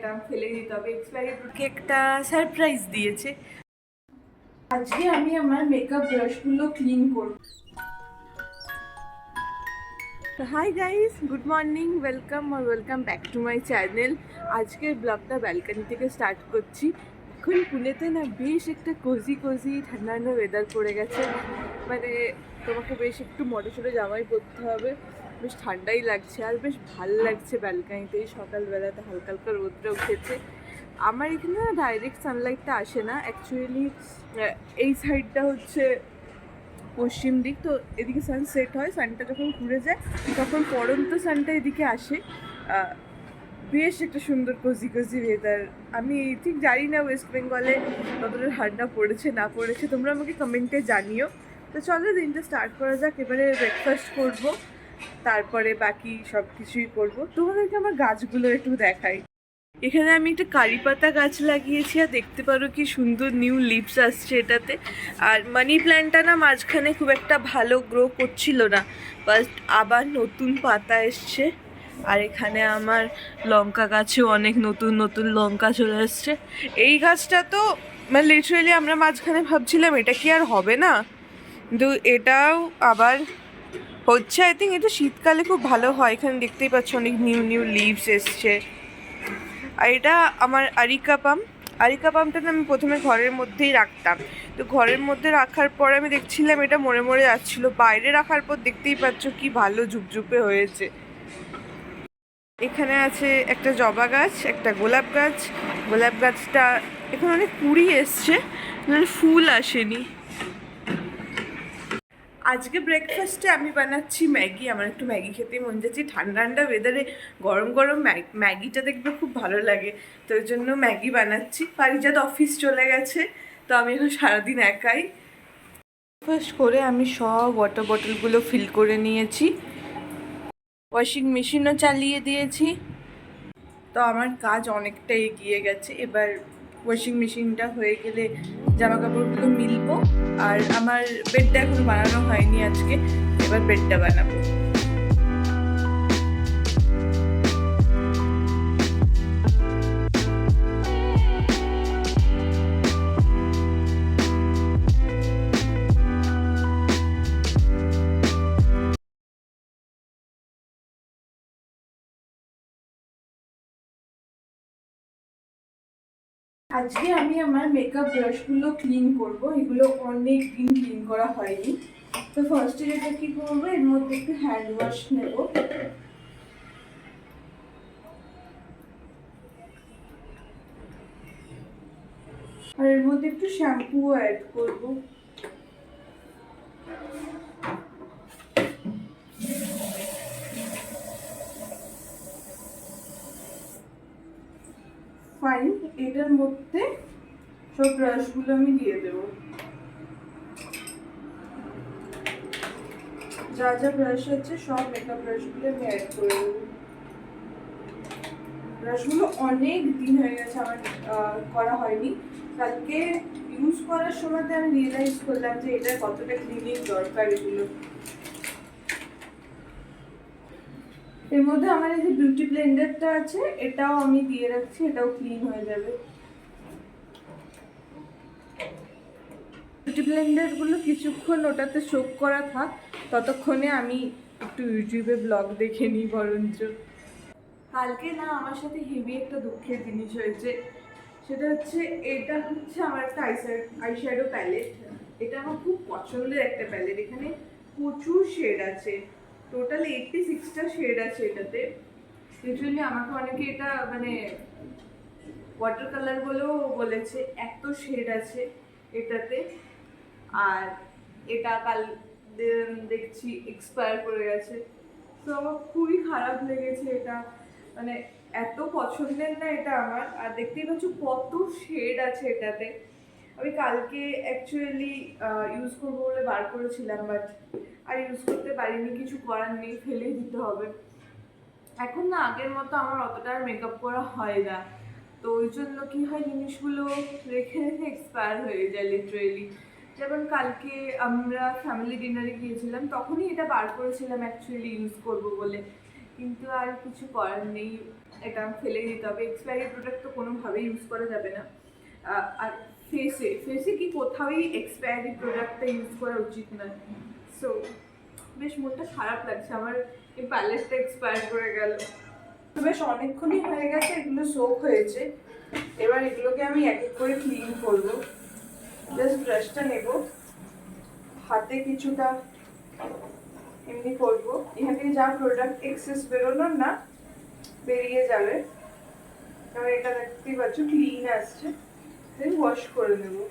এটা ফেলে দিতে হবে। এক্সপায়ারি কেকটা সারপ্রাইজ দিয়েছে। আজকে আমি আমার মেকআপ ব্রাশগুলো ক্লিন করব। Hi guys, good morning, welcome back to my channel. আজকের ব্লগটা ব্যালকনি থেকে স্টার্ট করছি। এখন পুনেতে না বেশ একটা কোজি ঠান্ডা ঠান্ডা ওয়েদার পড়ে গেছে। মানে তোমাকে বেশ একটু মোটে জামাই পরতে হবে, বেশ ঠান্ডাই লাগছে আর বেশ ভালো লাগছে ব্যালকনিতে। এই সকালবেলাতে হালকা হালকা রোদটা উঠেছে। আমার এখানে না ডাইরেক্ট সানলাইটটা আসে না অ্যাকচুয়ালি। এই সাইডটা হচ্ছে পশ্চিম দিক, তো এদিকে সান সেট হয়, সানটা যখন ঘুরে যায় তখন পড়ন্ত সানটা এদিকে আসে। বেশ একটা সুন্দর কোজি ওয়েদার। আমি ঠিক জানি না ওয়েস্ট বেঙ্গলে কতটা ঠান্ডা পড়েছে না পড়েছে, তোমরা আমাকে কমেন্টে জানিও। তো চলো দিনটা স্টার্ট করা যাক। এবারে ব্রেকফাস্ট করব, তারপরে বাকি সব কিছুই করবো। তোমাদেরকে আমার গাছগুলো একটু দেখাই। এখানে আমি একটা কারি পাতা গাছ লাগিয়েছি, আর দেখতে পারো কি সুন্দর নিউ লিভস আসছে এটাতে। আর মানি প্ল্যান্টটা না মাঝখানে খুব একটা ভালো গ্রো করছিল না, বাট আবার নতুন পাতা এসছে। আর এখানে আমার লঙ্কা গাছেও অনেক নতুন নতুন লঙ্কা চলে এসছে। এই গাছটা তো মানে লিটারেলি আমরা মাঝখানে ভাবছিলাম এটা কি আর হবে না, কিন্তু এটাও আবার হচ্ছে। আই থিঙ্ক এটা শীতকালে খুব ভালো হয়। এখানে দেখতেই পাচ্ছ অনেক নিউ লিভস এসছে। আর এটা আমার আরিকা পামটা আমি প্রথমে ঘরের মধ্যেই রাখতাম। তো ঘরের মধ্যে রাখার পর আমি দেখছিলাম এটা মরে যাচ্ছিলো। বাইরে রাখার পর দেখতেই পাচ্ছ কি ভালো ঝুপঝুপে হয়েছে। এখানে আছে একটা জবা গাছ, একটা গোলাপ গাছটা এখন অনেক কুড়ি এসছে, ফুল আসেনি। আজকে ব্রেকফাস্টে আমি বানাচ্ছি ম্যাগি। আমার একটু ম্যাগি খেতে মন যাচ্ছে। ঠান্ডা ঠান্ডা ওয়েদারে গরম গরম ম্যাগিটা দেখবে খুব ভালো লাগে, তো ওই জন্য ম্যাগি বানাচ্ছি। পারিজাত অফিস চলে গেছে, তো আমি এখন সারাদিন একাই। ব্রেকফাস্ট করে আমি সব ওয়াটার বটলগুলো ফিল করে নিয়েছি, ওয়াশিং মেশিনও চালিয়ে দিয়েছি। তো আমার কাজ অনেকটা এগিয়ে গেছে। এবার ওয়াশিং মেশিনটা হয়ে গেলে জামা কাপড়গুলো মিলবো। আর আমার বেডটা এখনো বানানো হয়নি আজকে, এবার বেডটা বানাবো। আজকে আমি আমার মেকআপ ব্রাশগুলো ক্লিন করব। এগুলো অনেক দিন ক্লিন করা হয়নি। তো ফার্স্টে যেটা কি করবো, এর মধ্যে একটু হ্যান্ড ওয়াশ নেব। আর এর মধ্যে একটু শ্যাম্পুও অ্যাড করব। ফাইন, এটার মধ্যে সব ব্রাশগুলো আমি দিয়ে দেবো। যা যা ব্রাশ আছে সব মেকআপ ব্রাশগুলো আমি অ্যাড করে দেবো। ব্রাশগুলো অনেক দিন হয়ে গেছে আমার করা হয়নি। কালকে ইউজ করার সময়তে আমি রিয়েলাইজ করলাম যে এটা কতটা ক্লিনিং দরকার এগুলো। এর মধ্যে আমার এই যে বিউটি ব্লেন্ডারটা আছে, এটাও আমি দিয়ে রাখছি, এটাও ক্লিন হয়ে যাবে। বিউটি ব্লেন্ডারগুলো কিছুক্ষণ ওটাতে সোক করা থাক, ততক্ষণে আমি একটু ইউটিউবে ব্লগ দেখে নিই বরঞ্চ। কালকে না আমার সাথে হেভি একটা দুঃখের জিনিস হয়েছে। সেটা হচ্ছে, এটা হচ্ছে আমার একটা আইশ্যাডো প্যালেট। এটা আমার খুব পছন্দের একটা প্যালেট। এখানে প্রচুর শেড আছে, টোটাল 86টা শেড আছে এটাতে। লিটারালি আমাকে অনেকে এটা মানে ওয়াটার কালার বলেও বলেছে, এত শেড আছে এটাতে। আর এটা কাল দেখছি এক্সপায়ার করে গেছে। তো আমার খুবই খারাপ লেগেছে এটা, মানে এত পছন্দের না এটা আমার। আর দেখতেই পাচ্ছ কত শেড আছে এটাতে। আমি কালকে অ্যাকচুয়ালি ইউজ করবো বলে বার করেছিলাম, বাট আর ইউজ করতে পারিনি, কিছু করার নেই, ফেলেই দিতে হবে। এখন না আগের মতো আমার অতটা আর মেকআপ করা হয় না, তো ওই জন্য কি হয় জিনিসগুলো রেখে রেখে এক্সপায়ার হয়ে যায় লিটারেলি। যেমন কালকে আমরা ফ্যামিলি ডিনারে গিয়েছিলাম, তখনই এটা বার করেছিলাম অ্যাকচুয়ালি ইউজ করব বলে, কিন্তু আর কিছু করার নেই, এটা ফেলে দিতে হবে। এক্সপায়ারি প্রোডাক্ট তো কোনোভাবেই ইউজ করা যাবে না। আর ফেসে ফেসে কি কোথাওই এক্সপায়ারি প্রোডাক্টটা ইউজ করা উচিত নয়। সো বেশ মনটা খারাপ লাগছে, আমার এই প্যালেটটা এক্সপায়ার করে গেল। তো বেশ অনেকক্ষণই হয়ে গেছে, এগুলো সোক হয়েছে। এবার এগুলোকে আমি এক এক করে ক্লিন করবো। জাস্ট ব্রাশটা নেব, হাতে কিছুটা এমনি করবো, এখান থেকে যা প্রোডাক্ট এক্সেস বেরোনোর না বেরিয়ে যাবে। এবার এটা দেখতেই পাচ্ছ ক্লিন আসছে, দেন ওয়াশ করে নেবো।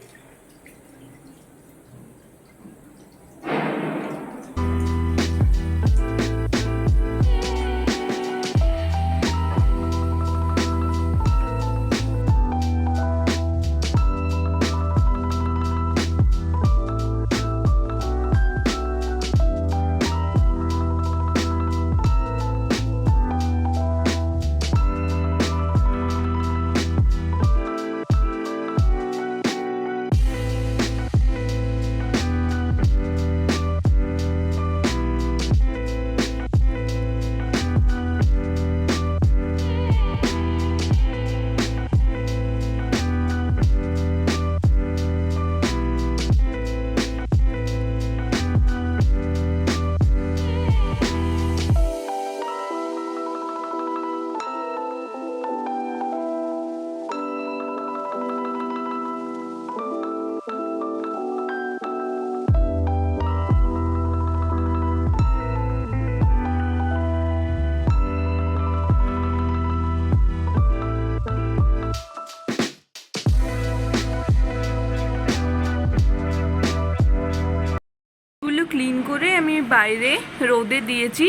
ক্লিন করে আমি বাইরে রোদে দিয়েছি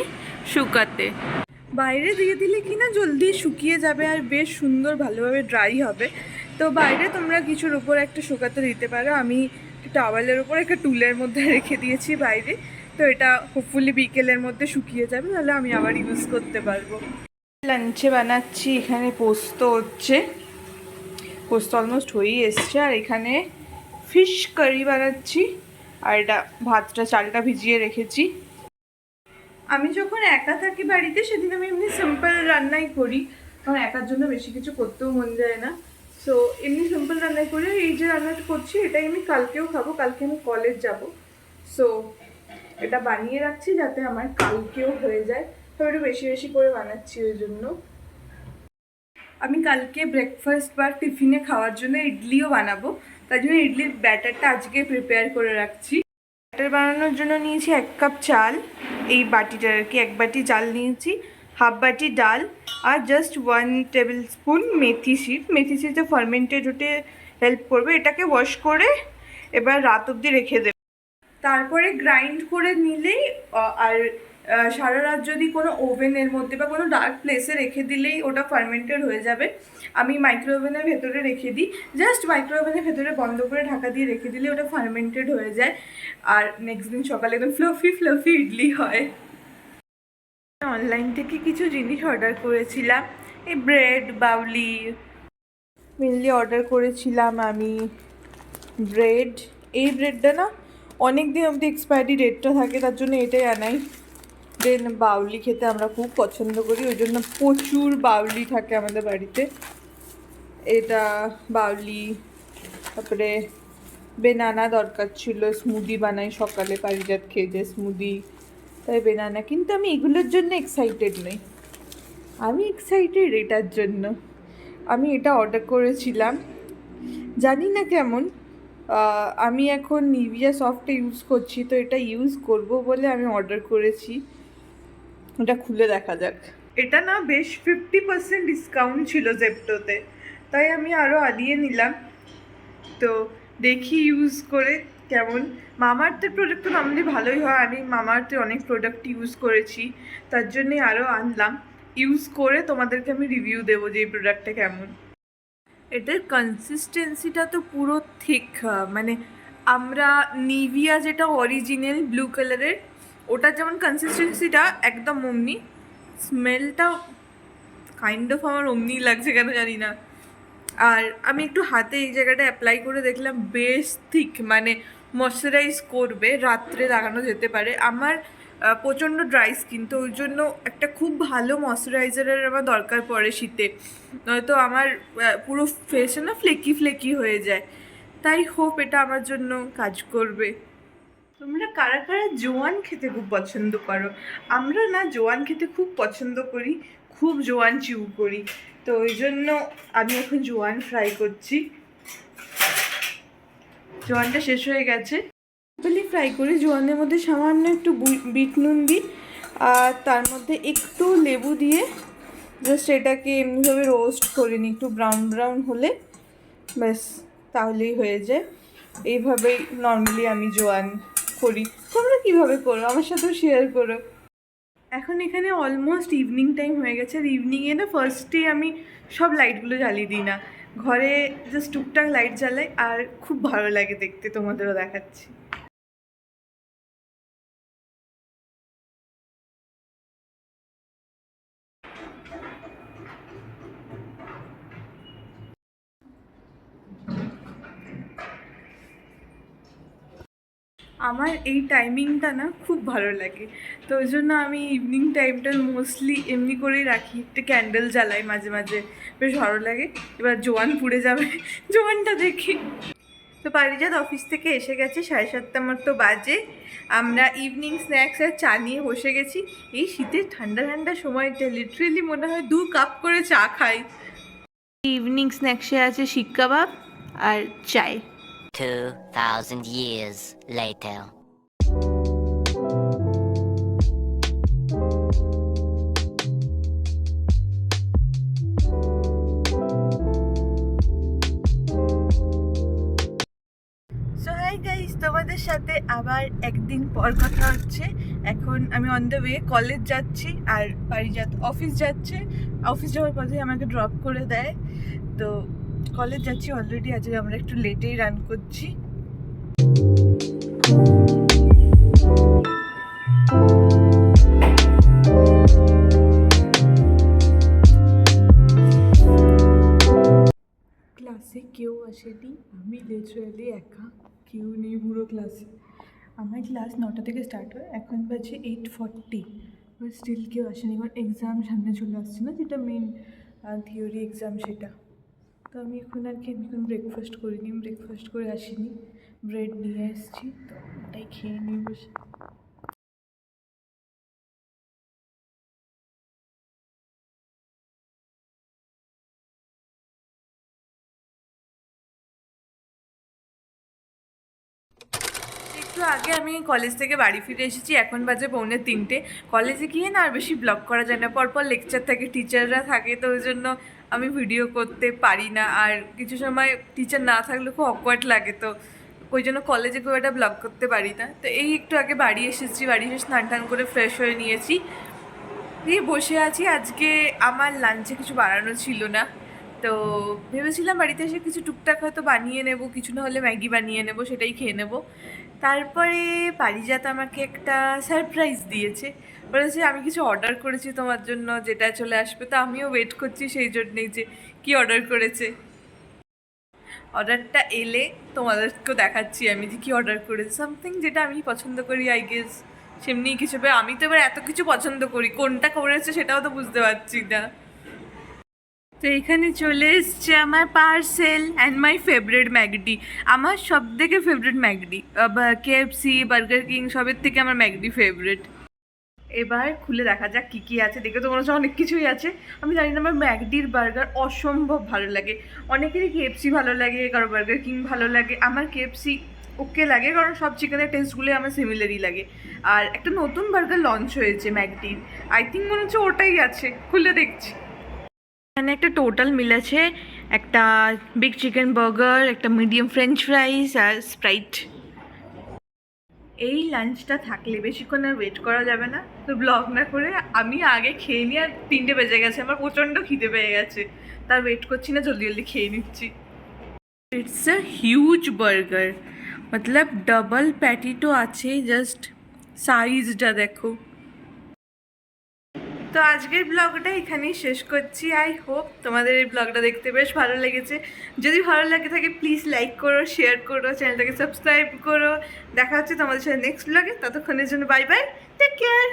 শুকাতে। বাইরে দিয়ে দিলে কি না জলদি শুকিয়ে যাবে আর বেশ সুন্দর ভালোভাবে ড্রাই হবে। তো বাইরে তোমরা কিছুর উপর একটা শুকাতে দিতে পারো। আমি টাওয়ালের উপর একটা টুলের মধ্যে রেখে দিয়েছি বাইরে, তো এটা হোপফুলি বিকেলের মধ্যে শুকিয়ে যাবে, তাহলে আমি আবার ইউজ করতে পারবো। লাঞ্চে বানাচ্ছি, এখানে পোস্ত হচ্ছে, পোস্ত অলমোস্ট হয়েই এসছে। আর এখানে ফিশ কারি বানাচ্ছি, আর এটা ভাতটা চালটা ভিজিয়ে রেখেছি। আমি যখন একা থাকি বাড়িতে সেদিন আমি এমনি সিম্পল রান্নাই করি, কারণ একার জন্য বেশি কিছু করতেও মন যায় না। সো এমনি সিম্পল রান্নাই করে এই যে রান্নাটা করছি এটাই আমি কালকেও খাবো, কালকে আমি কলেজ যাব। সো এটা বানিয়ে রাখছি যাতে আমার কালকেও হয়ে যায়, তো একটু বেশি বেশি করে বানাচ্ছি ওই জন্য। আমি কালকে ব্রেকফাস্ট বা টিফিনে খাওয়ার জন্য ইডলিও বানাবো, তার জন্য ইডলির ব্যাটারটা আজকে প্রিপেয়ার করে রাখছি। ব্যাটার বানানোর জন্য নিয়েছি 1 কাপ চাল, এই বাটিটার আর কি 1 বাটি চাল নিয়েছি, হাফ বাটি ডাল, আর জাস্ট 1 টেবিল স্পুন মেথি সিড। মেথি সিডে ফার্মেন্টেড হতে হেল্প করবে। এটাকে ওয়াশ করে এবার রাত অবধি রেখে দেবে, তারপরে গ্রাইন্ড করে নিলেই আর সারা রাত যদি কোনো ওভেনের মধ্যে বা কোনো ডার্ক প্লেসে রেখে দিলেই ওটা ফার্মেন্টেড হয়ে যাবে। আমি মাইক্রো ওভেনের ভেতরে রেখে দিই, জাস্ট মাইক্রো ওভেনের ভেতরে বন্ধ করে ঢাকা দিয়ে রেখে দিলে ওটা ফার্মেন্টেড হয়ে যায়, আর নেক্সট দিন সকালে একদম ফ্লাফি ফ্লাফি ইডলি হয়। অনলাইন থেকে কিছু জিনিস অর্ডার করেছিলাম, এই ব্রেড বাউলি মেনলি অর্ডার করেছিলাম আমি। ব্রেড, এই ব্রেডটা না অনেক দিন অবধি এক্সপায়ারি ডেটটা থাকে, তার জন্য এটাই আনাই। দেন বাউলি খেতে আমরা খুব পছন্দ করি, ওই জন্য প্রচুর বাউলি থাকে আমাদের বাড়িতে। এটা বাউলি, তারপরে বেনানা দরকার ছিল, স্মুদি বানাই সকালে, পারিজাত খেয়ে যায় স্মুদি, তাই বেনানা। কিন্তু আমি এগুলোর জন্য এক্সাইটেড নই, আমি এক্সাইটেড এটার জন্য। আমি এটা অর্ডার করেছিলাম, জানি না কেমন। আমি এখন নিভিয়া সফটটা ইউজ করছি, তো এটা ইউজ করব বলে আমি অর্ডার করেছি। এটা খুলে দেখা যাক। এটা না বেশ 50% ডিসকাউন্ট ছিল জেপ্টোতে, তাই আমি আরও আনিয়ে নিলাম। তো দেখি ইউজ করে কেমন। মামাআর্থের প্রোডাক্ট তো নর্মালি ভালোই হয়, আমি মামাআর্থের অনেক প্রোডাক্ট ইউজ করেছি, তার জন্যই আরও আনলাম। ইউজ করে তোমাদেরকে আমি রিভিউ দেবো যে এই প্রোডাক্টটা কেমন। এটার কনসিস্টেন্সিটা তো পুরো ঠিক, মানে আমরা নিভিয়া যেটা অরিজিনাল ব্লু কালারের ওটার যেমন কনসিস্টেন্সিটা একদম অমনি, স্মেলটা কাইন্ড অফ আমার অমনি লাগছে কেন জানি না। আর আমি একটু হাতে এই জায়গাটা অ্যাপ্লাই করে দেখলাম, বেশ থিক, মানে ময়শ্চারাইজ করবে, রাত্রে লাগানো যেতে পারে। আমার প্রচণ্ড ড্রাই স্কিন, তো ওই জন্য একটা খুব ভালো ময়শ্চারাইজারের আমার দরকার পড়ে শীতে, নয়তো আমার পুরো ফেসে না ফ্লেকি ফ্লেকি হয়ে যায়। তাই হোপ এটা আমার জন্য কাজ করবে। তোমরা কারা কারা জোয়ান খেতে খুব পছন্দ করো? আমরা না জোয়ান খেতে খুব পছন্দ করি, খুব জোয়ান চিউ করি, তো ওই জন্য আমি এখন জোয়ান ফ্রাই করছি। জোয়ানটা শেষ হয়ে গেছে, সিম্পলি ফ্রাই করি। জোয়ানের মধ্যে সামান্য একটু বিট নুন দিই, আর তার মধ্যে একটু লেবু দিয়ে জাস্ট এটাকে এমনিভাবে রোস্ট করে নিই, একটু ব্রাউন ব্রাউন হলে ব্যাস তাহলেই হয়ে যায়। এইভাবেই নর্মালি আমি জোয়ান করি। তোমরা কীভাবে করো আমার সাথেও শেয়ার করো। এখন এখানে অলমোস্ট ইভিনিং টাইম হয়ে গেছে, আর ইভিনিংয়ে না ফার্স্টে আমি সব লাইটগুলো জ্বালিয়ে দিই না, ঘরে জাস্ট টুকটাক লাইট জ্বালাই, আর খুব ভালো লাগে দেখতে, তোমাদেরও দেখাচ্ছি। আমার এই টাইমিংটা না খুব ভালো লাগে, তো ওই জন্য আমি ইভিনিং টাইমটা মোস্টলি এমনি করেই রাখি, একটা ক্যান্ডেল জ্বালাই মাঝে মাঝে, বেশ ভালো লাগে। এবার জোয়ান পুড়ে যাবে জোয়ানটা দেখি। তো পারিজাত অফিস থেকে এসে গেছে, 7:30 মতো বাজে। আমরা ইভিনিং স্ন্যাক্স আর চা নিয়ে বসে গেছি। এই শীতের ঠান্ডা ঠান্ডা সময়টা লিটারেলি মনে হয় 2 কাপ করে চা খাই। ইভিনিং স্ন্যাক্সে আছে শিক কাবাব আর চায়। 2000 years later. তোমাদের সাথে আবার একদিন পর কথা হচ্ছে। এখন আমি অন দ্য ওয়ে কলেজ যাচ্ছি, আর পারিজাত অফিস যাচ্ছে। অফিস যাওয়ার পথে আমাকে ড্রপ করে দেয়, তো কলেজ যাচ্ছি অলরেডি। আজকে আমরা একটু লেটেই রান করছি। ক্লাসে কেউ আসেনি, আমি লিটারালি একা, কেউ নেই পুরো ক্লাসে। আমার ক্লাস 9টা থেকে স্টার্ট হয়, এখন বাজে 8:40, বাট স্টিল কেউ আসেনি। এবার এক্সাম সামনে চলে আসছে না, যেটা মেন থিওরি এক্সাম, সেটা। তো আমি এখন ব্রেকফাস্ট করিনি, ব্রেকফাস্ট করে আসিনি, ব্রেড নিয়ে এসেছি, তো ওটাই খেয়ে নিই বসে। একটু আগে আমি কলেজ থেকে বাড়ি ফিরে এসেছি, এখন বাজে 2:45। কলেজে গিয়ে না আর বেশি ব্লগ করা যায় না, পরপর লেকচার থাকে, টিচাররা থাকে, তো ওই জন্য আমি ভিডিও করতে পারি না। আর কিছু সময় টিচার না থাকলে খুব অকওয়ার্ড লাগে, তো ওই জন্য কলেজে খুব একটা ব্লগ করতে পারি না। তো এই একটু আগে বাড়ি এসেছি, বাড়ি এসে স্নান টান করে ফ্রেশ হয়ে নিয়েছি, দিয়ে বসে আছি। আজকে আমার লাঞ্চে কিছু বানানো ছিল না, তো ভেবেছিলাম বাড়িতে এসে কিছু টুকটাক হয়তো বানিয়ে নেব, কিছু না হলে ম্যাগি বানিয়ে নেব, সেটাই খেয়ে নেব। তারপরে পারিজাত আমাকে একটা সারপ্রাইজ দিয়েছে, বলেছে আমি কিছু অর্ডার করেছি তোমার জন্য, যেটা চলে আসবে। তো আমিও ওয়েট করছি সেই জন্যেই যে কী অর্ডার করেছে। অর্ডারটা এলে তোমাদেরকেও দেখাচ্ছি আমি যে কী অর্ডার করেছি, সামথিং যেটা আমি পছন্দ করি আই গেস, সেমনি কিছু। আমি তো এবার এত কিছু পছন্দ করি, কোনটা করেছে সেটাও তো বুঝতে পারছি না। তো এখানে চলে এসছে আমার পার্সেল অ্যান্ড মাই ফেভারিট ম্যাগডি। আমার সব থেকে ফেভারিট ম্যাগডি, KFC, বার্গার কিং, সবের থেকে আমার ম্যাগডি ফেভারিট। এবার খুলে দেখা যাক কী কী আছে। দেখে তো মনে হচ্ছে অনেক কিছুই আছে। আমি জানি না, আমার ম্যাগডির বার্গার অসম্ভব ভালো লাগে। অনেকেরই KFC ভালো লাগে, কারো বার্গার কিং ভালো লাগে। আমার KFC ওকে লাগে, কারণ সব চিকেনের টেস্টগুলোই আমার সিমিলারই লাগে। আর একটা নতুন বার্গার লঞ্চ হয়েছে ম্যাগডির, আই থিঙ্ক মনে হচ্ছে ওটাই আছে, খুলে দেখছি। এখানে একটা টোটাল মিল আছে, একটা বিগ চিকেন বার্গার, একটা মিডিয়াম ফ্রেঞ্চ ফ্রাইস আর স্প্রাইট। এই লাঞ্চটা থাকলে বেশিক্ষণ আর ওয়েট করা যাবে না, তো ব্লগ না করে আমি আগে খেয়ে নিই। আর 3টে বেজে গেছে, আমার প্রচণ্ড খিদে পেয়ে গেছে, তার ওয়েট করছি না, জলদি জলদি খেয়ে নিচ্ছি। It's a huge burger, Matlab double patty তো আছেই, জাস্ট সাইজটা দেখো। তো আজকের ব্লগটা এখানেই শেষ করছি। আই হোপ তোমাদের এই ব্লগটা দেখতে বেশ ভালো লেগেছে। যদি ভালো লাগে থাকে প্লিজ লাইক করো, শেয়ার করো, চ্যানেলটাকে সাবস্ক্রাইব করো। দেখা হচ্ছে তোমাদের সাথে নেক্সট ব্লগে, ততক্ষণের জন্য বাই বাই। Take care.